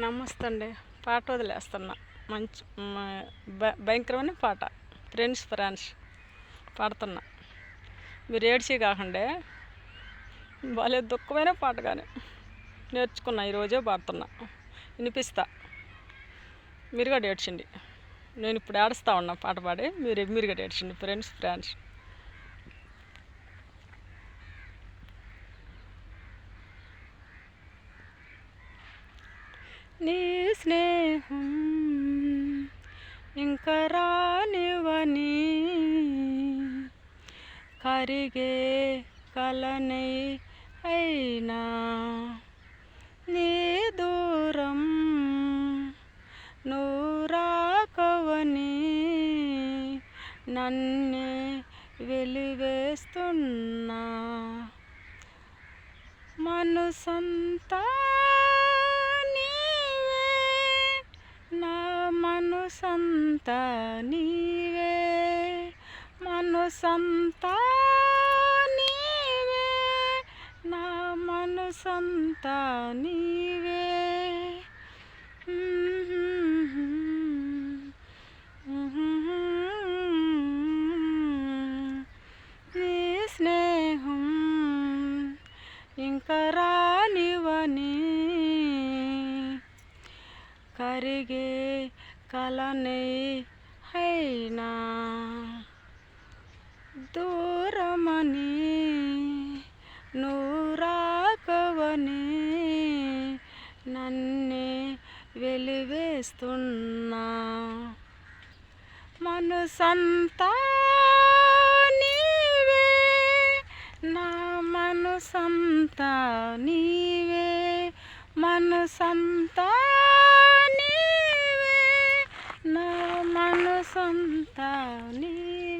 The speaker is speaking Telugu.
నమస్తే అండి. పాట వదిలేస్తున్నా. మంచి భయంకరమైన పాట. ఫ్రెండ్స్ పాడుతున్నా. మీరు ఏడ్చి కాకండి. భలే దుఃఖమైన పాట కానీ నేర్చుకున్నా, ఈరోజే పాడుతున్నా. వినిపిస్తా, మీరు కూడా ఏడ్చండి. నేను ఇప్పుడు ఏడుస్తా ఉన్నా పాట పాడి, మీరు కూడా ఏడ్చండి. ఫ్రెండ్స్ నీ స్నేహం ఇంక రానివని కరిగే కలనై అయినా నీ దూరం నూరాకవని నన్నే వెలివేస్తున్నా. మనసంతా మనసంతా నీవే, మనసంతా నీవే, నా మనసంతా నీవే. నీ స్నేహం ఇంక రానివని కరిగే కలనై అయినా దూరమని నూరాకవని నన్నే వెలివేస్తున్నా. మనసంతా నీవే, నా మనసంతా నీవే, మనసంతా నీవే, నా మనసంతా నీవే.